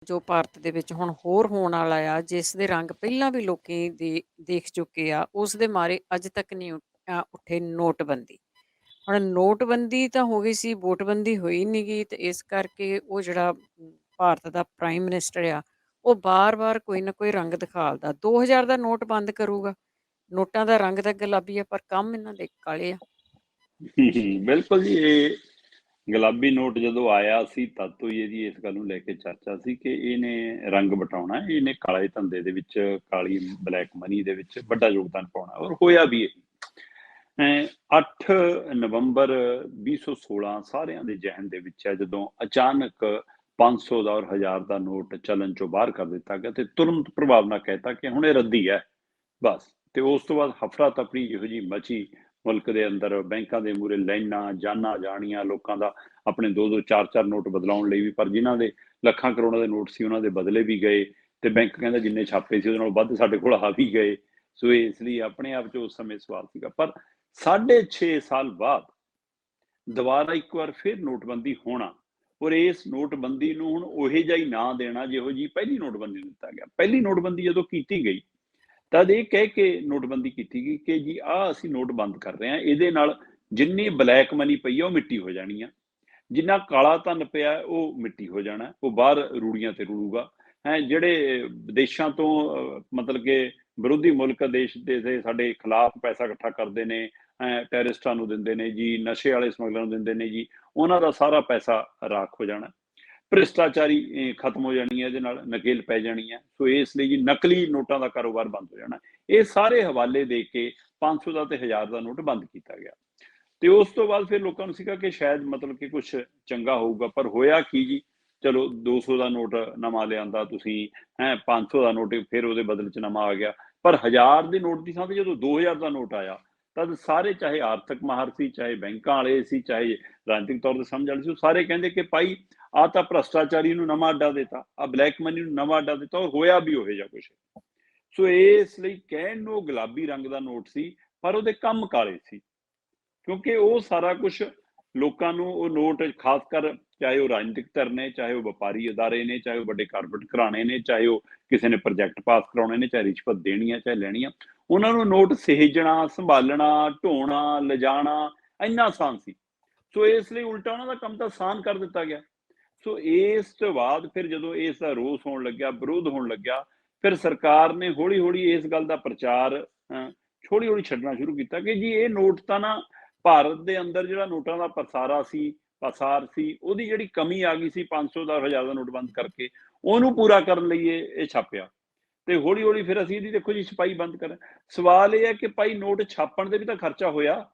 ਜੋ ਭਾਰਤ ਦੇ ਵਿੱਚ ਹੁਣ ਹੋਰ ਹੋਣ ਵਾਲਾ ਆ, ਜਿਸ ਦੇ ਰੰਗ ਪਹਿਲਾਂ ਵੀ ਲੋਕੀ ਦੇਖ ਚੁੱਕੇ ਆ, ਉਸ ਦੇ ਮਾਰੇ ਅੱਜ ਤੱਕ ਨਹੀਂ ਉੱਠੇ ਨੋਟਬੰਦੀ। ਹੁਣ ਨੋਟਬੰਦੀ ਤਾਂ ਹੋ ਗਈ ਸੀ, ਵੋਟਬੰਦੀ ਹੋਈ ਨਹੀਂ ਗੀ, ਤੇ ਇਸ ਕਰਕੇ ਉਹ ਜਿਹੜਾ ਭਾਰਤ ਦਾ ਪ੍ਰਾਈਮ ਮਿਨਿਸਟਰ ਆ, ਉਹ ਬਾਰ-ਬਾਰ ਕੋਈ ਨਾ ਕੋਈ ਰੰਗ ਦਿਖਾਲਦਾ। 2000 ਦਾ ਨੋਟ ਬੰਦ ਕਰੂਗਾ। ਨੋਟਾਂ ਦਾ ਰੰਗ ਤਾਂ ਗੁਲਾਬੀ ਆ, ਪਰ ਕੰਮ ਇਹਨਾਂ ਦੇ ਕਾਲੇ ਆ। ਬਿਲਕੁਲ ਜੀ। ਇਹ ਗੁਲਾਬੀ ਨੋਟ ਜਦੋਂ ਆਇਆ ਸੀ ਤਦ ਤੋਂ ਹੀ ਇਹਦੀ ਇਸ ਗੱਲ ਨੂੰ ਲੈ ਕੇ ਚਰਚਾ ਸੀ ਕਿ ਇਹਨੇ ਰੰਗ ਵਟਾਉਣਾ, ਇਹਨੇ ਕਾਲੇ ਧੰਦੇ ਦੇ ਵਿੱਚ, ਕਾਲੀ ਬਲੈਕ ਮਨੀ ਦੇ ਵਿੱਚ ਵੱਡਾ ਯੋਗਦਾਨ ਪਾਉਣਾ, ਔਰ ਹੋਇਆ ਵੀ ਇਹ। 8 ਨਵੰਬਰ 2016 ਸਾਰਿਆਂ ਦੇ ਜ਼ਿਹਨ ਦੇ ਵਿੱਚ ਹੈ, ਜਦੋਂ ਅਚਾਨਕ 500 ਦਾ ਔਰ 1000 ਦਾ ਨੋਟ ਚੱਲਣ ਚੋਂ ਬਾਹਰ ਕਰ ਦਿੱਤਾ ਗਿਆ ਤੇ ਤੁਰੰਤ ਪ੍ਰਭਾਵ ਨਾਲ ਕਹਿਤਾ ਕਿ ਹੁਣ ਇਹ ਰੱਦੀ ਹੈ ਬਸ। ਤੇ ਉਸ ਤੋਂ ਬਾਅਦ ਹਫੜਾ ਤਫੜੀ ਇਹੋ ਜਿਹੀ ਮਚੀ ਮੁਲਕ ਦੇ ਅੰਦਰ, ਬੈਂਕਾਂ ਦੇ ਮੂਹਰੇ ਲਾਈਨਾਂ, ਜਾਨਾਂ ਜਾਣੀਆਂ ਲੋਕਾਂ ਦਾ ਆਪਣੇ 2-2 4-4 ਨੋਟ ਬਦਲਾਉਣ ਲਈ ਵੀ, ਪਰ ਜਿਨ੍ਹਾਂ ਦੇ ਲੱਖਾਂ ਕਰੋੜਾਂ ਦੇ ਨੋਟ ਸੀ ਉਹਨਾਂ ਦੇ ਬਦਲੇ ਵੀ ਗਏ ਤੇ ਬੈਂਕ ਕਹਿੰਦਾ ਜਿੰਨੇ ਛਾਪੇ ਸੀ ਉਹਦੇ ਨਾਲ ਵੱਧ ਸਾਡੇ ਕੋਲ ਆ ਵੀ ਗਏ। ਸੋ ਇਸ ਲਈ ਆਪਣੇ ਆਪ 'ਚ ਉਸ ਸਮੇਂ ਸਵਾਲ ਸੀਗਾ। ਪਰ 6.5 ਸਾਲ ਬਾਅਦ ਦੁਬਾਰਾ ਇੱਕ ਵਾਰ ਫਿਰ ਨੋਟਬੰਦੀ ਹੋਣਾ, ਔਰ ਇਸ ਨੋਟਬੰਦੀ ਨੂੰ ਹੁਣ ਉਹੇ ਜਿਹਾ ਹੀ ਨਾਂ ਦੇਣਾ ਜਿਹੋ ਜਿਹੀ ਪਹਿਲੀ ਨੋਟਬੰਦੀ ਨੂੰ ਦਿੱਤਾ ਗਿਆ। ਪਹਿਲੀ ਨੋਟਬੰਦੀ ਜਦੋਂ ਕੀਤੀ ਗਈ ਤਦ ਇਹ ਕਹਿ ਕੇ ਨੋਟਬੰਦੀ ਕੀਤੀ ਗਈ ਕਿ ਜੀ ਆਹ ਅਸੀਂ ਨੋਟ ਬੰਦ ਕਰ ਰਹੇ ਹਾਂ, ਇਹਦੇ ਨਾਲ ਜਿੰਨੀ ਬਲੈਕ ਮਨੀ ਪਈ ਆ ਉਹ ਮਿੱਟੀ ਹੋ ਜਾਣੀ ਆ, ਜਿੰਨਾ ਕਾਲਾ ਧਨ ਪਿਆ ਉਹ ਮਿੱਟੀ ਹੋ ਜਾਣਾ, ਉਹ ਬਾਹਰ ਰੂੜੀਆਂ ਤੇ ਰੁਲੂਗਾ। ਜਿਹੜੇ ਵਿਦੇਸ਼ਾਂ ਤੋਂ ਮਤਲਬ ਕਿ ਵਿਰੋਧੀ ਮੁਲਕ ਦੇਸ਼ ਦੇ ਸਾਡੇ ਖਿਲਾਫ ਪੈਸਾ ਇਕੱਠਾ ਕਰਦੇ ਨੇ, ਟੈਰਰਿਸਟਾਂ ਨੂੰ ਦਿੰਦੇ ਨੇ ਜੀ, ਨਸ਼ੇ ਵਾਲੇ ਸਮਗਲਰਾਂ ਨੂੰ ਦਿੰਦੇ ਨੇ ਜੀ, ਉਹਨਾਂ ਦਾ ਸਾਰਾ ਪੈਸਾ ਰਾਖ ਹੋ ਜਾਣਾ। ਭ੍ਰਿਸ਼ਟਾਚਾਰੀ ਖਤਮ ਹੋ ਜਾਣੀ ਹੈ, ਇਹਦੇ ਨਾਲ ਨਕੇਲ ਪੈ ਜਾਣੀ ਹੈ। ਸੋ ਇਸ ਲਈ ਜੀ ਨਕਲੀ ਨੋਟਾਂ ਦਾ ਕਾਰੋਬਾਰ ਬੰਦ ਹੋ ਜਾਣਾ। ਇਹ ਸਾਰੇ ਹਵਾਲੇ ਦੇ ਕੇ 500 ਦਾ ਤੇ 1000 ਦਾ ਨੋਟ ਬੰਦ ਕੀਤਾ ਗਿਆ। ਤੇ ਉਸ ਤੋਂ ਬਾਅਦ ਫਿਰ ਲੋਕਾਂ ਨੂੰ ਸੀਗਾ ਕਿ ਸ਼ਾਇਦ ਮਤਲਬ ਕਿ ਕੁਝ ਚੰਗਾ ਹੋਊਗਾ, ਪਰ ਹੋਇਆ ਕੀ ਜੀ, ਚਲੋ 200 ਦਾ ਨੋਟ ਨਵਾਂ ਲਿਆਂਦਾ ਤੁਸੀਂ, 500 ਦਾ ਨੋਟ ਫਿਰ ਉਹਦੇ ਬਦਲੇ 'ਚ ਨਵਾਂ ਆ ਗਿਆ, ਪਰ 1000 ਦੇ ਨੋਟ ਦੀ ਥਾਂ ਤੇ ਜਦੋਂ 2000 ਦਾ ਨੋਟ ਆਇਆ ਤਦ ਸਾਰੇ, ਚਾਹੇ ਆਰਥਿਕ ਮਾਹਰ ਸੀ, ਚਾਹੇ ਬੈਂਕਾਂ ਵਾਲੇ ਸੀ, ਚਾਹੇ ਰਾਜਨੀਤਿਕ ਤੌਰ ਤੇ ਸਮਝ ਵਾਲੇ ਸੀ, ਉਹ ਸਾਰੇ ਕਹਿੰਦੇ ਕਿ ਭਾਈ ਆਹ ਤਾਂ ਭ੍ਰਿਸ਼ਟਾਚਾਰੀ ਨੂੰ ਨਵਾਂ ਅੱਡਾ ਦਿੱਤਾ, ਆਹ ਬਲੈਕ ਮਨੀ ਨੂੰ ਨਵਾਂ ਅੱਡਾ ਦਿੱਤਾ, ਔਰ ਹੋਇਆ ਵੀ ਉਹੇ ਜਿਹਾ ਕੁਛ। ਸੋ ਇਸ ਲਈ ਕਹਿਣ ਨੂੰ ਗੁਲਾਬੀ ਰੰਗ ਦਾ ਨੋਟ ਸੀ, ਪਰ ਉਹਦੇ ਕੰਮ ਕਾਲੇ ਸੀ, ਕਿਉਂਕਿ ਉਹ ਸਾਰਾ ਕੁਝ ਲੋਕਾਂ ਨੂੰ ਉਹ ਨੋਟ, ਖਾਸ ਕਰ ਚਾਹੇ ਉਹ ਰਾਜਨੀਤਿਕ ਧਿਰ ਨੇ, ਚਾਹੇ ਉਹ ਵਪਾਰੀ ਅਦਾਰੇ ਨੇ, ਚਾਹੇ ਉਹ ਵੱਡੇ ਕਾਰਪੋਰੇਟ ਘਰਾਣੇ ਨੇ, ਚਾਹੇ ਉਹ ਕਿਸੇ ਨੇ ਪ੍ਰੋਜੈਕਟ ਪਾਸ ਕਰਾਉਣੇ ਨੇ, ਚਾਹੇ ਰਿਸ਼ਵਤ ਦੇਣੀ ਹੈ ਚਾਹੇ ਲੈਣੀ ਆ, ਉਹਨਾਂ ਨੂੰ ਨੋਟ ਸਹੇਜਣਾ, ਸੰਭਾਲਣਾ, ਢੋਣਾ, ਲਿਜਾਣਾ ਇੰਨਾ ਆਸਾਨ ਸੀ। ਸੋ ਇਸ ਲਈ ਉਲਟਾ ਉਹਨਾਂ ਦਾ ਕੰਮ ਤਾਂ ਆਸਾਨ ਕਰ ਦਿੱਤਾ ਗਿਆ। ਸੋ ਇਸ ਤੋਂ ਬਾਅਦ ਫਿਰ ਜਦੋਂ ਇਸ ਦਾ ਰੋਸ ਹੋਣ ਲੱਗਿਆ, ਵਿਰੋਧ ਹੋਣ ਲੱਗਿਆ, ਫਿਰ ਸਰਕਾਰ ਨੇ ਹੌਲੀ ਹੌਲੀ ਇਸ ਗੱਲ ਦਾ ਪ੍ਰਚਾਰ ਹੌਲੀ ਹੌਲੀ ਛੱਡਣਾ ਸ਼ੁਰੂ ਕੀਤਾ ਕਿ ਜੀ ਇਹ ਨੋਟ ਤਾਂ ਨਾ, ਭਾਰਤ ਦੇ ਅੰਦਰ ਜਿਹੜਾ ਨੋਟਾਂ ਦਾ ਪਸਾਰ ਸੀ, ਉਹਦੀ ਜਿਹੜੀ ਕਮੀ ਆ ਗਈ ਸੀ 500 ਦਾ 1000 ਦਾ ਨੋਟ ਬੰਦ ਕਰਕੇ, ਉਹਨੂੰ ਪੂਰਾ ਕਰਨ ਲਈ ਇਹ ਛਾਪਿਆ। ਤੇ ਹੌਲੀ ਹੌਲੀ ਫਿਰ ਅਸੀਂ ਇਹਦੀ ਦੇਖੋ ਜੀ ਛਪਾਈ ਬੰਦ ਕਰਾਂ। ਸਵਾਲ ਇਹ ਹੈ ਕਿ ਭਾਈ ਨੋਟ ਛਾਪਣ ਦੇ ਵੀ ਤਾਂ ਖਰਚਾ ਹੋਇਆ,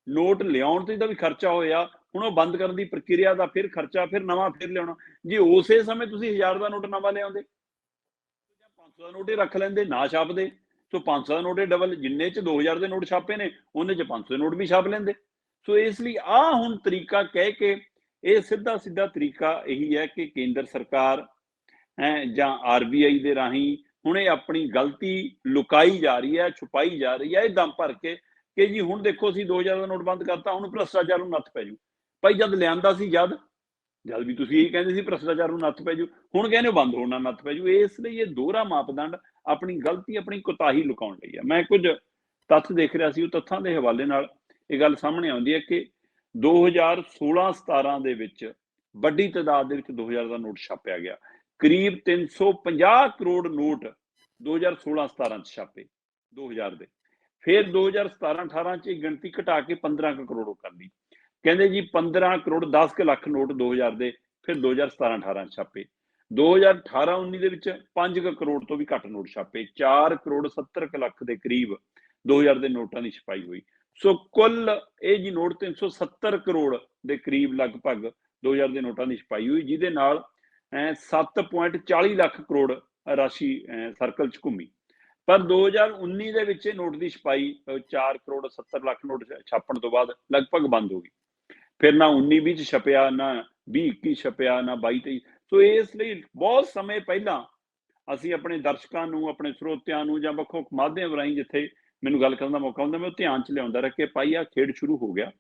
ਨੋਟ ਲਿਆਉਣ ਤੇ ਦਾ ਵੀ ਖਰਚਾ ਹੋਇਆ, ਹੁਣ ਉਹ ਬੰਦ ਕਰਨ ਦੀ ਪ੍ਰਕਿਰਿਆ ਦਾ ਫਿਰ ਖਰਚਾ, ਫਿਰ ਨਵਾਂ ਫਿਰ ਲਿਆਉਣਾ। ਜੇ ਉਸੇ ਸਮੇਂ ਤੁਸੀਂ 1000 ਦਾ ਨੋਟ ਨਵਾਂ ਲਿਆਉਂਦੇ ਜਾਂ 500 ਦਾ ਨੋਟ ਹੀ ਰੱਖ ਲੈਂਦੇ, ਨਾ ਛਾਪਦੇ, ਸੋ 500 ਦਾ ਨੋਟ ਡਬਲ, ਜਿੰਨੇ ਚ 2000 ਦੇ ਨੋਟ ਛਾਪੇ ਨੇ ਉਹਨੇ ਚ 500 ਦੇ ਨੋਟ ਵੀ ਛਾਪ ਲੈਂਦੇ। ਸੋ ਇਸ ਲਈ ਆਹ ਹੁਣ ਤਰੀਕਾ ਕਹਿ ਕੇ, ਇਹ ਸਿੱਧਾ ਤਰੀਕਾ ਇਹੀ ਹੈ ਕਿ ਕੇਂਦਰ ਸਰਕਾਰ ਜਾਂ RBI ਦੇ ਰਾਹੀਂ ਹੁਣ ਇਹ ਆਪਣੀ ਗਲਤੀ ਲੁਕਾਈ ਜਾ ਰਹੀ ਹੈ, ਛੁਪਾਈ ਜਾ ਰਹੀ ਹੈ, ਇਹ ਦਮ ਭਰ ਕੇ ਕਿ ਜੀ ਹੁਣ ਦੇਖੋ ਅਸੀਂ 2000 ਦਾ ਨੋਟ ਬੰਦ ਕਰਤਾ, ਹੁਣ ਭ੍ਰਿਸ਼ਟਾਚਾਰ ਨੂੰ ਨੱਥ ਪੈ ਜੂ। ਭਾਈ ਜਦ ਲਿਆਂਦਾ ਸੀ, ਜਦ ਵੀ ਤੁਸੀਂ ਇਹੀ ਕਹਿੰਦੇ ਸੀ ਭ੍ਰਿਸ਼ਟਾਚਾਰ ਨੂੰ ਨੱਥ ਪੈ ਜੂ, ਹੁਣ ਕਹਿੰਦੇ ਬੰਦ ਹੋਣਾ ਨੱਥ ਪੈ ਜੂ। ਇਸ ਲਈ ਇਹ ਦੋਹਰਾ ਮਾਪਦੰਡ ਆਪਣੀ ਗਲਤੀ, ਆਪਣੀ ਕੁਤਾਹੀ ਲੁਕਾਉਣ ਲਈ ਹੈ। ਮੈਂ ਕੁਝ ਤੱਥ ਦੇਖ ਰਿਹਾ ਸੀ, ਉਹ ਤੱਥਾਂ ਦੇ ਹਵਾਲੇ ਨਾਲ ਇਹ ਗੱਲ ਸਾਹਮਣੇ ਆਉਂਦੀ ਹੈ ਕਿ 2016-17 ਦੇ ਵਿੱਚ ਵੱਡੀ ਤਾਦਾਦ ਦੇ ਵਿੱਚ 2000 ਦਾ ਨੋਟ ਛਾਪਿਆ ਗਿਆ। ਕਰੀਬ 350 ਕਰੋੜ ਨੋਟ 2016-17 ਚ ਛਾਪੇ 2000 ਦੇ। ਫਿਰ 2017-18 ਚ ਗਿਣਤੀ ਘਟਾ ਕੇ 15 ਕਰੋੜ ਕਰ ਲਈ। ਕਹਿੰਦੇ ਜੀ 15 ਕਰੋੜ 10 ਲੱਖ ਨੋਟ 2000 ਦੇ ਫਿਰ 2017-18 ਛਾਪੇ। 2018-19 ਦੇ ਵਿੱਚ 5 ਕਰੋੜ ਤੋਂ ਵੀ ਘੱਟ ਨੋਟ ਛਾਪੇ। 4 ਕਰੋੜ 70 ਲੱਖ ਦੇ ਕਰੀਬ 2000 ਦੇ ਨੋਟਾਂ ਦੀ ਛਪਾਈ ਹੋਈ। ਸੋ ਕੁੱਲ ਇਹ ਜੀ ਨੋਟ 370 ਕਰੋੜ ਦੇ ਕਰੀਬ ਲਗਭਗ 2000 ਦੇ ਨੋਟਾਂ ਦੀ ਛਪਾਈ ਹੋਈ, ਜਿਹਦੇ ਨਾਲ 7.40 ਲੱਖ ਕਰੋੜ ਰਾਸ਼ੀ ਸਰਕਲ ਚ ਘੁੰਮੀ। ਪਰ 2019 ਦੇ ਵਿੱਚ ਨੋਟ ਦੀ ਛਪਾਈ 4 ਕਰੋੜ 70 ਲੱਖ ਨੋਟ ਛਾਪਣ ਤੋਂ ਬਾਅਦ ਲਗਭਗ ਬੰਦ ਹੋ ਗਈ। ਫਿਰ ਨਾ 19-20 ਚ ਛਪਿਆ, ਨਾ 20-21 ਛਪਿਆ, ਨਾ 22-23। ਸੋ ਇਸ ਲਈ ਬਹੁਤ ਸਮੇਂ ਪਹਿਲਾਂ ਅਸੀਂ ਆਪਣੇ ਦਰਸ਼ਕਾਂ ਨੂੰ, ਆਪਣੇ ਸਰੋਤਿਆਂ ਨੂੰ ਜਾਂ ਵੱਖ-ਵੱਖ ਮਾਧਿਅਮ ਰਾਹੀਂ ਜਿੱਥੇ ਮੈਨੂੰ ਗੱਲ ਕਰਨ ਦਾ ਮੌਕਾ ਹੁੰਦਾ, ਮੈਂ ਉਹ ਧਿਆਨ ਚ ਲਿਆਉਂਦਾ ਰਿਹਾ ਕਿ ਭਾਈ ਆਹ ਖੇਡ ਸ਼ੁਰੂ ਹੋ ਗਿਆ।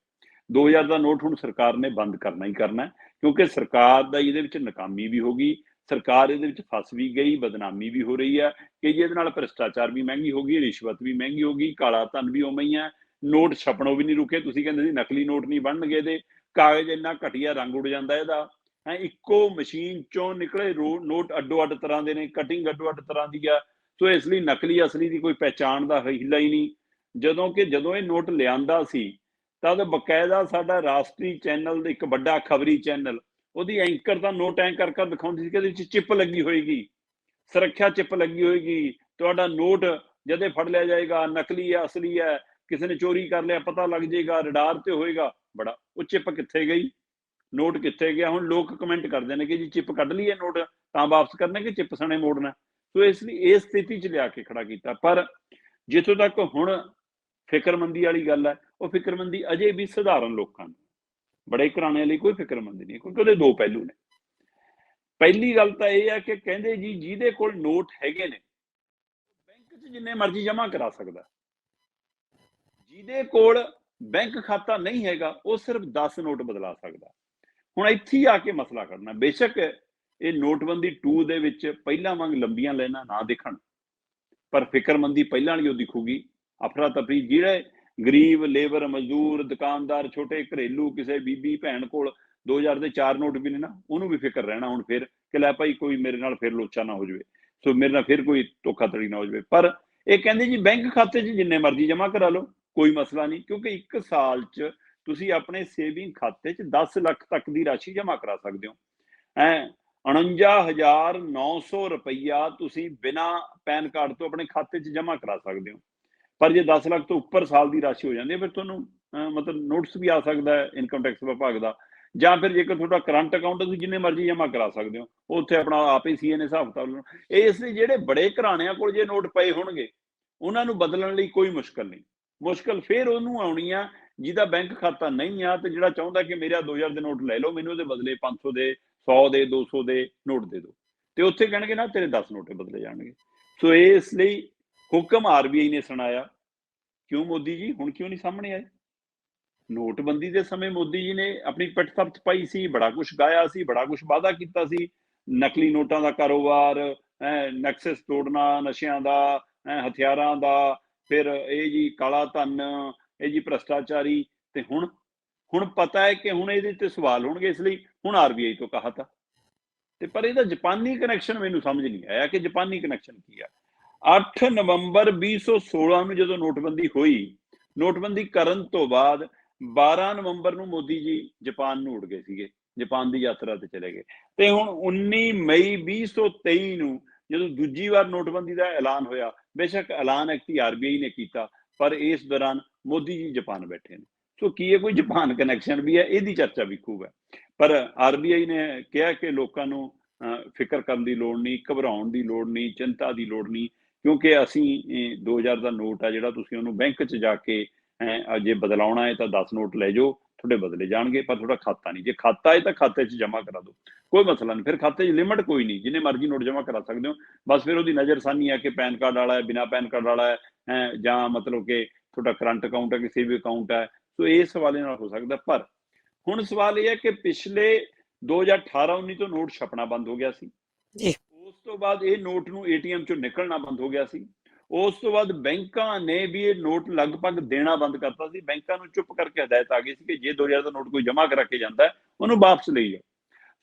2000 ਦਾ ਨੋਟ ਹੁਣ ਸਰਕਾਰ ਨੇ ਬੰਦ ਕਰਨਾ ਹੀ ਕਰਨਾ, ਕਿਉਂਕਿ ਸਰਕਾਰ ਦਾ ਇਹਦੇ ਵਿੱਚ ਨਾਕਾਮੀ ਵੀ ਹੋ ਗਈ, ਸਰਕਾਰ ਇਹਦੇ ਵਿੱਚ ਫਸ ਵੀ ਗਈ, ਬਦਨਾਮੀ ਵੀ ਹੋ ਰਹੀ ਹੈ ਕਿ ਜਿਹਦੇ ਨਾਲ ਭ੍ਰਿਸ਼ਟਾਚਾਰ ਵੀ ਮਹਿੰਗੀ ਹੋ ਗਈ, ਰਿਸ਼ਵਤ ਵੀ ਮਹਿੰਗੀ ਹੋ ਗਈ, ਕਾਲਾ ਧਨ ਵੀ ਉਵੇਂ ਹੀ ਹੈ, ਨੋਟ ਛਪਣੋਂ ਵੀ ਨਹੀਂ ਰੁਕੇ। ਤੁਸੀਂ ਕਹਿੰਦੇ ਸੀ ਨਕਲੀ ਨੋਟ ਨਹੀਂ ਬਣਨਗੇ, ਇਹਦੇ ਕਾਗਜ਼ ਇੰਨਾ ਘਟੀਆ ਰੰਗ ਉੱਡ ਜਾਂਦਾ ਇਹਦਾ ਹੈ, ਇੱਕੋ ਮਸ਼ੀਨ ਚੋਂ ਨਿਕਲੇ ਨੋਟ ਅੱਡੋ ਅੱਡ ਤਰ੍ਹਾਂ ਦੇ ਨੇ, ਕਟਿੰਗ ਅੱਡੋ ਅੱਡ ਤਰ੍ਹਾਂ ਦੀ ਆ। ਸੋ ਇਸ ਲਈ ਨਕਲੀ ਅਸਲੀ ਦੀ ਕੋਈ ਪਹਿਚਾਣ ਦਾ ਹੀਲਾ ਹੀ ਨਹੀਂ। ਜਦੋਂ ਇਹ ਨੋਟ ਲਿਆਂਦਾ ਸੀ ਤਦ ਬਕਾਇਦਾ ਸਾਡਾ ਰਾਸ਼ਟਰੀ ਚੈਨਲ ਦਾ ਇੱਕ ਵੱਡਾ ਖਬਰੀ ਚੈਨਲ ਉਹਦੀ ਐਂਕਰ ਦਾ ਨੋਟ ਐਂ ਕਰ ਦਿਖਾਉਂਦੀ ਸੀ ਕਿ ਇਹਦੇ ਵਿੱਚ ਚਿੱਪ ਲੱਗੀ ਹੋਏਗੀ, ਸੁਰੱਖਿਆ ਚਿੱਪ ਲੱਗੀ ਹੋਏਗੀ, ਤੁਹਾਡਾ ਨੋਟ ਜਦੇ ਫੜ ਲਿਆ ਜਾਏਗਾ, ਨਕਲੀ ਹੈ ਅਸਲੀ ਹੈ, ਕਿਸੇ ਨੇ ਚੋਰੀ ਕਰ ਲਿਆ ਪਤਾ ਲੱਗ ਜਾਏਗਾ, ਰਡਾਰ ਤੇ ਹੋਏਗਾ। ਬੜਾ ਉਹ ਚਿੱਪ ਕਿੱਥੇ ਗਈ, ਨੋਟ ਕਿੱਥੇ ਗਿਆ? ਹੁਣ ਲੋਕ ਕਮੈਂਟ ਕਰਦੇ ਨੇ ਕਿ ਜੀ ਚਿੱਪ ਕੱਢ ਲਈ ਹੈ ਨੋਟ ਤਾਂ ਵਾਪਸ ਕਰਨਾ ਕਿ ਚਿੱਪ ਸਣੇ ਮੋੜਨਾ। ਸੋ ਇਸ ਲਈ ਇਸ ਸਥਿਤੀ 'ਚ ਲਿਆ ਕੇ ਖੜਾ ਕੀਤਾ। ਪਰ ਜਿੱਥੋਂ ਤੱਕ ਹੁਣ ਫਿਕਰਮੰਦੀ ਵਾਲੀ ਗੱਲ ਹੈ, ਉਹ ਫਿਕਰਮੰਦੀ ਅਜੇ ਵੀ ਸਧਾਰਨ ਲੋਕਾਂ ਨੂੰ, ਬੜੇ ਘਰਾਣਿਆਂ ਲਈ ਕੋਈ ਫਿਕਰਮੰਦੀ ਨਹੀਂ, ਕਿਉਂਕਿ ਉਹਦੇ ਦੋ ਪਹਿਲੂ ਨੇ। ਪਹਿਲੀ ਗੱਲ ਤਾਂ ਇਹ ਹੈ ਕਿ ਕਹਿੰਦੇ ਜੀ ਜਿਹਦੇ ਕੋਲ ਨੋਟ ਹੈਗੇ ਨੇ ਬੈਂਕ 'ਚ ਜਿੰਨੇ ਮਰਜ਼ੀ ਜਮ੍ਹਾਂ ਕਰਾ ਸਕਦਾ, ਜਿਹਦੇ ਕੋਲ ਬੈਂਕ ਖਾਤਾ ਨਹੀਂ ਹੈਗਾ ਉਹ ਸਿਰਫ 10 ਨੋਟ ਬਦਲਾ ਸਕਦਾ। ਹੁਣ ਇੱਥੇ ਆ ਕੇ ਮਸਲਾ ਕਰਨਾ, ਬੇਸ਼ੱਕ ਇਹ ਨੋਟਬੰਦੀ 2 ਦੇ ਵਿੱਚ ਪਹਿਲਾਂ ਵਾਂਗ ਲੰਬੀਆਂ ਲਾਈਨਾਂ ਨਾ ਦਿਖਣ, ਪਰ ਫਿਕਰਮੰਦੀ ਪਹਿਲਾਂ ਵਾਲੀ ਉਹ ਦਿਖੂਗੀ। ਅਫਰਾ ਤਫਰੀ, ਜਿਹੜੇ ਗਰੀਬ ਲੇਬਰ ਮਜ਼ਦੂਰ ਦੁਕਾਨਦਾਰ ਛੋਟੇ ਘਰੇਲੂ ਕਿਸੇ ਬੀਬੀ ਭੈਣ ਕੋਲ 2000 ਦੇ 4 ਨੋਟ ਵੀ ਨੇ ਨਾ, ਉਹਨੂੰ ਵੀ ਫਿਕਰ ਰਹਿਣਾ ਹੁਣ ਫਿਰ ਕਿ ਲੈ ਭਾਈ ਕੋਈ ਮੇਰੇ ਨਾਲ ਫਿਰ ਲੋਚਾ ਨਾ ਹੋ ਜਾਵੇ, ਸੋ ਮੇਰੇ ਨਾਲ ਫਿਰ ਕੋਈ ਧੋਖਾਧੜੀ ਨਾ ਹੋ ਜਾਵੇ। ਪਰ ਇਹ ਕਹਿੰਦੇ ਜੀ ਬੈਂਕ ਖਾਤੇ 'ਚ ਜਿੰਨੇ ਮਰਜ਼ੀ ਜਮ੍ਹਾਂ ਕਰਾ ਲਓ, ਕੋਈ ਮਸਲਾ ਨਹੀਂ, ਕਿਉਂਕਿ ਇੱਕ ਸਾਲ 'ਚ ਤੁਸੀਂ ਆਪਣੇ ਸੇਵਿੰਗ ਖਾਤੇ 'ਚ 10 ਲੱਖ ਤੱਕ ਦੀ ਰਾਸ਼ੀ ਜਮ੍ਹਾਂ ਕਰਾ ਸਕਦੇ ਹੋ। 49,900 ਰੁਪਈਆ ਤੁਸੀਂ ਬਿਨਾਂ ਪੈਨ ਕਾਰਡ ਤੋਂ ਆਪਣੇ ਖਾਤੇ 'ਚ ਜਮ੍ਹਾਂ ਕਰਾ ਸਕਦੇ ਹੋ। ਪਰ ਜੇ 10 ਲੱਖ ਤੋਂ ਉੱਪਰ ਸਾਲ ਦੀ ਰਾਸ਼ੀ ਹੋ ਜਾਂਦੀ ਹੈ ਫਿਰ ਤੁਹਾਨੂੰ ਮਤਲਬ ਨੋਟਿਸ ਵੀ ਆ ਸਕਦਾ ਹੈ ਇਨਕਮ ਟੈਕਸ ਵਿਭਾਗ ਦਾ, ਜਾਂ ਫਿਰ ਜੇਕਰ ਤੁਹਾਡਾ ਕਰੰਟ ਅਕਾਊਂਟ ਤੁਸੀਂ ਜਿੰਨੇ ਮਰਜ਼ੀ ਜਮ੍ਹਾਂ ਕਰਾ ਸਕਦੇ ਹੋ, ਉੱਥੇ ਆਪਣਾ ਆਪ ਹੀ ਸੀਏ ਨੇ ਹਿਸਾਬ ਕਿਤਾਬ ਲੈਣਾ। ਇਸ ਲਈ ਜਿਹੜੇ ਬੜੇ ਘਰਾਣਿਆਂ ਕੋਲ ਜੇ ਨੋਟ ਪਏ ਹੋਣਗੇ ਉਹਨਾਂ ਨੂੰ ਬਦਲਣ ਲਈ ਕੋਈ ਮੁਸ਼ਕਲ ਨਹੀਂ। ਮੁਸ਼ਕਲ ਫਿਰ ਉਹਨੂੰ ਆਉਣੀ ਆ ਜਿਹਦਾ ਬੈਂਕ ਖਾਤਾ ਨਹੀਂ ਆ ਤੇ ਜਿਹੜਾ ਚਾਹੁੰਦਾ ਕਿ ਮੇਰਾ 2000 ਦੇ ਨੋਟ ਲੈ ਲਓ, ਮੈਨੂੰ ਉਹਦੇ ਬਦਲੇ 500 ਦੇ 100 ਦੇ 200 ਦੇ ਨੋਟ ਦੇ ਦਿਓ, ਤੇ ਉੱਥੇ ਕਹਿਣਗੇ ਨਾ ਤੇਰੇ 10 ਨੋਟ ਬਦਲੇ ਜਾਣਗੇ। ਸੋ ਇਸ ਲਈ ਹੁਕਮ ਆਰਬੀਆਈ ਨੇ ਸੁਣਾਇਆ। ਕਿਉਂ ਮੋਦੀ ਜੀ ਹੁਣ ਕਿਉਂ ਨਹੀਂ ਸਾਹਮਣੇ ਆਏ? ਨੋਟਬੰਦੀ ਦੇ ਸਮੇਂ ਮੋਦੀ ਜੀ ਨੇ ਆਪਣੀ ਪਿੱਠ ਥਪਥ ਪਾਈ ਸੀ, ਬੜਾ ਕੁਝ ਗਾਇਆ ਸੀ, ਬੜਾ ਕੁਝ ਵਾਅਦਾ ਕੀਤਾ ਸੀ, ਨਕਲੀ ਨੋਟਾਂ ਦਾ ਕਾਰੋਬਾਰ, ਨੈਕਸਸ ਤੋੜਨਾ, ਨਸ਼ਿਆਂ ਦਾ, ਹਥਿਆਰਾਂ ਦਾ, ਫਿਰ ਇਹ ਜੀ ਕਾਲਾ ਧਨ, ਇਹ ਜੀ ਭ੍ਰਿਸ਼ਟਾਚਾਰੀ। ਤੇ ਹੁਣ ਪਤਾ ਹੈ ਕਿ ਹੁਣ ਇਹਦੇ ਤੇ ਸਵਾਲ ਹੋਣਗੇ, ਇਸ ਲਈ ਹੁਣ ਆਰਬੀਆਈ ਤੋਂ ਕਹਾਤਾ। ਤੇ ਪਰ ਇਹਦਾ ਜਾਪਾਨੀ ਕਨੈਕਸ਼ਨ ਮੈਨੂੰ ਸਮਝ ਨਹੀਂ ਆਇਆ ਕਿ ਜਾਪਾਨੀ ਕਨੈਕਸ਼ਨ ਕੀ ਆ। 8 ਨਵੰਬਰ 2016 ਨੂੰ ਜਦੋਂ ਨੋਟਬੰਦੀ ਹੋਈ, ਨੋਟਬੰਦੀ ਕਰਨ ਤੋਂ ਬਾਅਦ 12 ਨਵੰਬਰ ਨੂੰ ਮੋਦੀ ਜੀ ਜਾਪਾਨ ਨੂੰ ਉੱਡ ਗਏ ਸੀਗੇ, ਜਾਪਾਨ ਦੀ ਯਾਤਰਾ ਤੇ ਚਲੇ ਗਏ। ਤੇ ਹੁਣ 19 ਮਈ 2023 ਨੂੰ ਜਦੋਂ ਦੂਜੀ ਵਾਰ ਨੋਟਬੰਦੀ ਦਾ ਐਲਾਨ ਹੋਇਆ, ਬੇਸ਼ੱਕ ਐਲਾਨ ਐਕਟੀ ਆਰਬੀਆਈ ਨੇ ਕੀਤਾ, ਪਰ ਇਸ ਦੌਰਾਨ ਮੋਦੀ ਜੀ ਜਾਪਾਨ ਬੈਠੇ ਨੇ। ਸੋ ਕੀ ਇਹ ਕੋਈ ਜਾਪਾਨ ਕਨੈਕਸ਼ਨ ਵੀ ਹੈ? ਇਹਦੀ ਚਰਚਾ ਵੀ ਖੂਬ ਹੈ। ਪਰ ਆਰਬੀਆਈ ਨੇ ਕਿਹਾ ਕਿ ਲੋਕਾਂ ਨੂੰ ਫਿਕਰ ਕਰਨ ਦੀ ਲੋੜ ਨਹੀਂ, ਘਬਰਾਉਣ ਦੀ ਲੋੜ ਨਹੀਂ, ਚਿੰਤਾ ਦੀ ਲੋੜ ਨਹੀਂ, ਕਿਉਂਕਿ ਅਸੀਂ 2000 ਦਾ ਨੋਟ ਆ ਜਿਹੜਾ ਤੁਸੀਂ ਉਹਨੂੰ ਬੈਂਕ 'ਚ ਜਾ ਕੇ ਜੇ ਬਦਲਾਉਣਾ ਹੈ ਤਾਂ 10 ਨੋਟ ਲੈ ਜਾਓ, ਤੁਹਾਡੇ ਬਦਲੇ ਜਾਣਗੇ, ਪਰ ਤੁਹਾਡਾ ਖਾਤਾ ਨਹੀਂ। ਜੇ ਖਾਤਾ ਹੈ ਤਾਂ ਖਾਤੇ 'ਚ ਜਮ੍ਹਾਂ ਕਰਾ ਦਿਓ, ਕੋਈ ਮਸਲਾ ਨਹੀਂ। ਫਿਰ ਖਾਤੇ 'ਚ ਲਿਮਿਟ ਕੋਈ ਨਹੀਂ, ਜਿੰਨੇ ਮਰਜ਼ੀ ਨੋਟ ਜਮ੍ਹਾਂ ਕਰਾ ਸਕਦੇ ਹੋ। ਬਸ ਫਿਰ ਉਹਦੀ ਨਜ਼ਰਸਾਨੀ ਹੈ ਕਿ ਪੈਨ ਕਾਰਡ ਵਾਲਾ ਹੈ, ਬਿਨਾਂ ਪੈਨ ਕਾਰਡ ਵਾਲਾ ਹੈ, ਜਾਂ ਮਤਲਬ ਕਿ ਤੁਹਾਡਾ ਕਰੰਟ ਅਕਾਊਂਟ ਹੈ, ਕਿਸੇ ਵੀ ਅਕਾਊਂਟ ਹੈ। ਸੋ ਇਸ ਹਵਾਲੇ ਨਾਲ ਹੋ ਸਕਦਾ। ਪਰ ਹੁਣ ਸਵਾਲ ਇਹ ਹੈ ਕਿ ਪਿਛਲੇ 2018-19 ਤੋਂ ਨੋਟ ਛਪਣਾ ਬੰਦ ਹੋ ਗਿਆ ਸੀ ਜੀ। ਉਸ ਤੋਂ ਬਾਅਦ ਇਹ ਨੋਟ ਨੂੰ ਏਟੀਐਮ ਚੋਂ ਨਿਕਲਣਾ ਬੰਦ ਹੋ ਗਿਆ ਸੀ। ਉਸ ਤੋਂ ਬਾਅਦ ਬੈਂਕਾਂ ਨੇ ਵੀ ਇਹ ਨੋਟ ਲਗਭਗ ਦੇਣਾ ਬੰਦ ਕਰਤਾ ਸੀ। ਬੈਂਕਾਂ ਨੂੰ ਚੁੱਪ ਕਰਕੇ ਹਦਾਇਤ ਆ ਗਈ ਸੀ ਕਿ ਜੇ 2000 ਦਾ ਨੋਟ ਕੋਈ ਜਮ੍ਹਾਂ ਕਰਾ ਕੇ ਜਾਂਦਾ ਉਹਨੂੰ ਵਾਪਸ ਲਈ ਜਾਓ।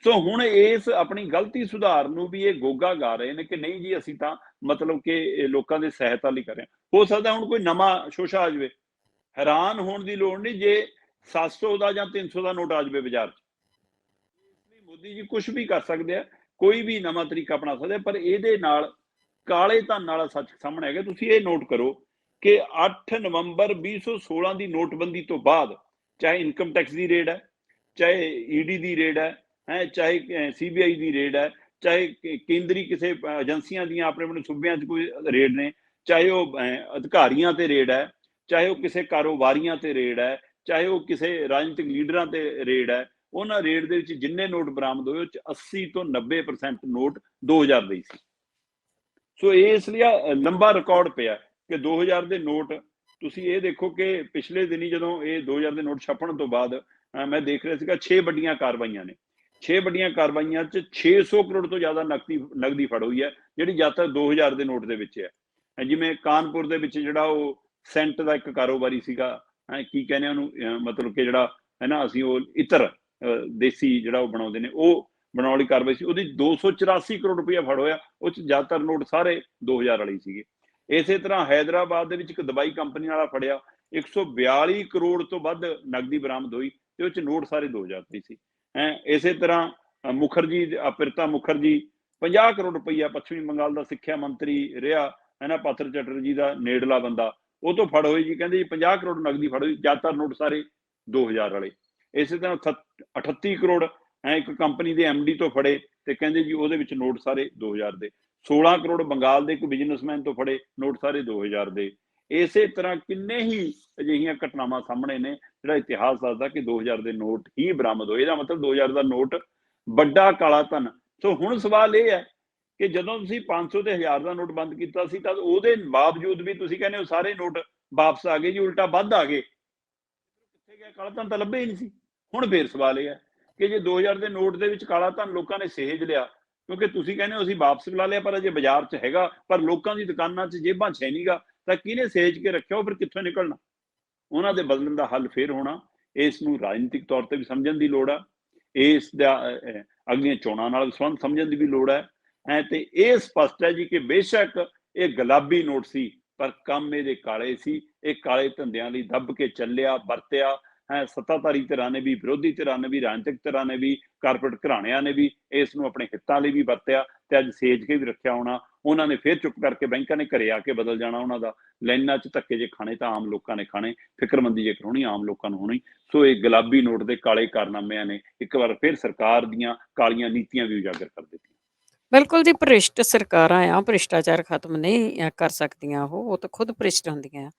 ਸੋ ਹੁਣ ਇਸ ਆਪਣੀ ਗਲਤੀ ਸੁਧਾਰ ਨੂੰ ਵੀ ਇਹ ਗੋਗਾ ਗਾ ਰਹੇ ਨੇ ਕਿ ਨਹੀਂ ਜੀ ਅਸੀਂ ਤਾਂ ਮਤਲਬ ਕਿ ਲੋਕਾਂ ਦੀ ਸਹਾਇਤਾ ਲਈ ਕਰ ਰਹੇ ਹਾਂ। ਹੋ ਸਕਦਾ ਹੁਣ ਕੋਈ ਨਵਾਂ ਸ਼ੋਸ਼ਾ ਆ ਜਾਵੇ, ਹੈਰਾਨ ਹੋਣ ਦੀ ਲੋੜ ਨਹੀਂ ਜੇ 700 ਦਾ ਜਾਂ 300 ਦਾ ਨੋਟ ਆ ਜਾਵੇ ਬਾਜ਼ਾਰ 'ਚ। ਇਸ ਲਈ ਮੋਦੀ ਜੀ ਕੁਝ ਵੀ ਕਰ ਸਕਦੇ ਆ, ਕੋਈ ਵੀ ਨਵਾਂ ਤਰੀਕਾ ਅਪਣਾ ਸਕਦੇ, ਪਰ ਇਹਦੇ ਨਾਲ ਕਾਲੇ ਧਨ ਵਾਲਾ ਸੱਚ ਸਾਹਮਣੇ ਹੈਗਾ। ਤੁਸੀਂ ਇਹ ਨੋਟ ਕਰੋ ਕਿ 8 ਨਵੰਬਰ 2016 ਦੀ ਨੋਟਬੰਦੀ ਤੋਂ ਬਾਅਦ ਚਾਹੇ ਇਨਕਮ ਟੈਕਸ ਦੀ ਰੇਡ ਹੈ, ਚਾਹੇ ਈਡੀ ਦੀ ਰੇਡ ਹੈ, ਚਾਹੇ ਸੀਬੀਆਈ ਦੀ ਰੇਡ ਹੈ, ਚਾਹੇ ਕੇਂਦਰੀ ਕਿਸੇ ਏਜੰਸੀਆਂ ਦੀਆਂ ਆਪਣੇ ਆਪਣੇ ਸੂਬਿਆਂ 'ਚ ਕੋਈ ਰੇਡ ਨੇ, ਚਾਹੇ ਉਹ ਅਧਿਕਾਰੀਆਂ ਤੇ ਰੇਡ ਹੈ, ਚਾਹੇ ਉਹ ਕਿਸੇ ਕਾਰੋਬਾਰੀਆਂ ਤੇ ਰੇਡ ਹੈ, ਚਾਹੇ ਉਹ ਕਿਸੇ ਰਾਜਨੀਤਿਕ ਲੀਡਰਾਂ ਤੇ ਰੇਡ ਹੈ, ਉਹਨਾਂ ਰੇਡ ਦੇ ਵਿੱਚ ਜਿੰਨੇ ਨੋਟ ਬਰਾਮਦ ਹੋਏ ਉਹ 'ਚ 80 ਤੋਂ 90% ਨੋਟ 2000 ਦੇ ਸੀ। ਸੋ ਇਸ ਲਈ ਲੰਬਾ ਰਿਕਾਰਡ ਪਿਆ ਕਿ 2000 ਦੇ ਨੋਟ ਤੁਸੀਂ ਇਹ ਦੇਖੋ ਕਿ ਪਿਛਲੇ ਦਿਨੀ ਜਦੋਂ ਇਹ 2000 ਦੇ ਨੋਟ ਛਪਣ ਤੋਂ ਬਾਅਦ ਮੈਂ ਦੇਖ ਰਿਹਾ ਸੀਗਾ 6 ਵੱਡੀਆਂ ਕਾਰਵਾਈਆਂ ਨੇ। 6 ਵੱਡੀਆਂ ਕਾਰਵਾਈਆਂ 'ਚ 600 ਕਰੋੜ ਤੋਂ ਜ਼ਿਆਦਾ ਨਕਦੀ ਫੜ ਹੋਈ ਹੈ, ਜਿਹੜੀ ਜ਼ਿਆਦਾਤਰ 2000 ਦੇ ਨੋਟ ਦੇ ਵਿੱਚ ਹੈ। ਜਿਵੇਂ ਕਾਨਪੁਰ ਦੇ ਵਿੱਚ ਜਿਹੜਾ ਉਹ ਸੈਂਟ ਦਾ ਇੱਕ ਕਾਰੋਬਾਰੀ ਸੀਗਾ, ਕੀ ਕਹਿੰਦੇ ਉਹਨੂੰ, ਮਤਲਬ ਕਿ ਜਿਹੜਾ ਹੈ ਨਾ, ਅਸੀਂ ਉਹ ਇਤਰ ਦੇਸੀ ਜਿਹੜਾ ਉਹ ਬਣਾਉਂਦੇ ਨੇ, ਉਹ ਬਣਾਉਣ ਲਈ ਕਾਰਵਾਈ ਸੀ, ਉਹਦੀ 284 ਕਰੋੜ ਰੁਪਇਆ ਫੜ ਹੋਇਆ। ਉਹ 'ਚ ਜ਼ਿਆਦਾਤਰ ਨੋਟ ਸਾਰੇ 2000 ਵਾਲੇ ਸੀਗੇ। ਇਸੇ ਤਰ੍ਹਾਂ ਹੈਦਰਾਬਾਦ ਦੇ ਵਿੱਚ ਇੱਕ ਦਵਾਈ ਕੰਪਨੀ ਵਾਲਾ ਫੜਿਆ, 142 ਕਰੋੜ ਤੋਂ ਵੱਧ ਨਕਦੀ ਬਰਾਮਦ ਹੋਈ ਤੇ ਉਹ 'ਚ ਨੋਟ ਸਾਰੇ 2000 ਦੇ ਸੀ। ਇਸੇ ਤਰ੍ਹਾਂ ਮੁਖਰਜੀ, ਪ੍ਰੀਤਾ ਮੁਖਰਜੀ, 50 ਕਰੋੜ ਰੁਪਈਆ, ਪੱਛਮੀ ਬੰਗਾਲ ਦਾ ਸਿੱਖਿਆ ਮੰਤਰੀ ਰਿਹਾ ਹੈ ਨਾ, ਪਾਤਰ ਚੈਟਰਜੀ ਦਾ ਨੇੜਲਾ ਬੰਦਾ, ਉਹ ਤੋਂ ਫੜ ਹੋਈ ਜੀ, ਕਹਿੰਦੇ ਜੀ 50 ਕਰੋੜ ਨਕਦੀ ਫੜ ਹੋਈ, ਜ਼ਿਆਦਾਤਰ ਨੋਟ ਸਾਰੇ 2000 ਵਾਲੇ। ਇਸੇ ਤਰ੍ਹਾਂ 38 ਕਰੋੜ ਇੱਕ ਕੰਪਨੀ ਦੇ MD ਤੋਂ ਫੜੇ ਤੇ ਕਹਿੰਦੇ ਜੀ ਉਹਦੇ ਵਿੱਚ ਨੋਟ ਸਾਰੇ 2000 ਦੇ। 16 ਕਰੋੜ ਬੰਗਾਲ ਦੇ ਇੱਕ ਬਿਜ਼ਨਸਮੈਨ ਤੋਂ ਫੜੇ, ਨੋਟ ਸਾਰੇ 2000 ਦੇ। ਇਸੇ ਤਰ੍ਹਾਂ ਕਿੰਨੇ ਹੀ ਅਜਿਹੀਆਂ ਘਟਨਾਵਾਂ ਸਾਹਮਣੇ ਨੇ ਜਿਹੜਾ ਇਤਿਹਾਸ ਦੱਸਦਾ ਕਿ 2000 ਦੇ ਨੋਟ ਹੀ ਬਰਾਮਦ ਹੋਏ। ਇਹਦਾ ਮਤਲਬ 2000 ਦਾ ਨੋਟ ਵੱਡਾ ਕਾਲਾ ਧਨ। ਸੋ ਹੁਣ ਸਵਾਲ ਇਹ ਹੈ ਕਿ ਜਦੋਂ ਤੁਸੀਂ 500 ਤੇ 1000 ਦਾ ਨੋਟ ਬੰਦ ਕੀਤਾ ਸੀ ਤਾਂ ਉਹਦੇ ਬਾਵਜੂਦ ਵੀ ਤੁਸੀਂ ਕਹਿੰਦੇ ਹੋ ਸਾਰੇ ਨੋਟ ਵਾਪਸ ਆ ਗਏ ਜੀ, ਉਲਟਾ ਵੱਧ ਆ ਗਏ। ਕਿੱਥੇ ਗਿਆ ਕਾਲਾ ਧਨ? ਤਾਂ ਲੱਭੇ ਹੀ ਨਹੀਂ ਸੀ। ਹੁਣ ਫੇਰ ਸਵਾਲ ਇਹ ਹੈ ਕਿ ਜੇ 2000 ਦੇ ਨੋਟ ਦੇ ਵਿੱਚ ਕਾਲਾ ਧਨ ਲੋਕਾਂ ਨੇ ਸਹੇਜ ਲਿਆ, ਕਿਉਂਕਿ ਤੁਸੀਂ ਕਹਿੰਦੇ ਹੋ ਅਸੀਂ ਵਾਪਸ ਬੁਲਾ ਲਿਆ, ਪਰ ਅਜੇ ਬਾਜ਼ਾਰ 'ਚ ਹੈਗਾ, ਪਰ ਲੋਕਾਂ ਦੀ ਦੁਕਾਨਾਂ 'ਚ ਜੇਬਾਂ 'ਚ ਹੈ ਨਹੀਂਗਾ, ਤਾਂ ਕਿਹਨੇ ਸਹੇਜ ਕੇ ਰੱਖਿਆ? ਉਹ ਫਿਰ ਕਿੱਥੋਂ ਨਿਕਲਣਾ? ਉਹਨਾਂ ਦੇ ਬਦਲਣ ਦਾ ਹੱਲ ਫੇਰ ਹੋਣਾ। ਇਸ ਨੂੰ ਰਾਜਨੀਤਿਕ ਤੌਰ ਤੇ ਵੀ ਸਮਝਣ ਦੀ ਲੋੜ ਆ, ਇਸ ਦਾ ਅਗਲੀਆਂ ਚੋਣਾਂ ਨਾਲ ਸੰਬੰਧ ਸਮਝਣ ਦੀ ਵੀ ਲੋੜ ਹੈ। ਤੇ ਇਹ ਸਪਸ਼ਟ ਹੈ ਜੀ ਕਿ ਬੇਸ਼ੱਕ ਇਹ ਗੁਲਾਬੀ ਨੋਟ ਸੀ, ਪਰ ਕੰਮ ਇਹਦੇ ਕਾਲੇ ਸੀ। ਇਹ ਕਾਲੇ ਧੰਦਿਆਂ ਲਈ ਦੱਬ ਕੇ ਚੱਲਿਆ, ਵਰਤਿਆ ਹੈ। ਸੱਤਾਧਾਰੀ ਧਿਰਾਂ ਨੇ ਵੀ, ਵਿਰੋਧੀ ਧਿਰਾਂ ਨੇ ਵੀ, ਰਾਜਨੀਤਿਕ ਧਿਰਾਂ ਨੇ ਵੀ, ਕਾਰਪੋਰੇਟ ਘਰਾਣਿਆਂ ਨੇ ਵੀ ਇਸ ਨੂੰ ਆਪਣੇ ਹਿੱਤਾਂ ਲਈ ਵੀ ਵਰਤਿਆ ਤੇ ਅੱਜ ਸੇਜ ਕੇ ਵੀ ਰੱਖਿਆ ਹੋਣਾ। ਉਹਨਾਂ ਨੇ ਫੇਰ ਚੁੱਪ ਕਰਕੇ ਬੈਂਕਾਂ ਨੇ ਘਰੇ ਆ ਕੇ ਬਦਲ ਜਾਣਾ ਉਹਨਾਂ ਦਾ। ਲਾਈਨਾਂ 'ਚ ਧੱਕੇ ਜੇ ਖਾਣੇ ਤਾਂ ਆਮ ਲੋਕਾਂ ਨੇ ਖਾਣੇ, ਫਿਕਰਮੰਦੀ ਜੇ ਕਰਾਉਣੀ ਆਮ ਲੋਕਾਂ ਨੂੰ ਹੋਣੀ। ਸੋ ਇਹ ਗੁਲਾਬੀ ਨੋਟ ਦੇ ਕਾਲੇ ਕਾਰਨਾਮਿਆਂ ਨੇ ਇੱਕ ਵਾਰ ਫਿਰ ਸਰਕਾਰ ਦੀਆਂ ਕਾਲੀਆਂ ਨੀਤੀਆਂ ਵੀ ਉਜਾਗਰ ਕਰ ਦਿੱਤੀਆਂ। ਬਿਲਕੁਲ ਜੀ, ਭ੍ਰਿਸ਼ਟ ਸਰਕਾਰਾਂ ਆ, ਭ੍ਰਿਸ਼ਟਾਚਾਰ ਖਤਮ ਨਹੀਂ ਕਰ ਸਕਦੀਆਂ ਉਹ ਤਾਂ ਖੁਦ ਭ੍ਰਿਸ਼ਟ ਹੁੰਦੀਆਂ ਆ।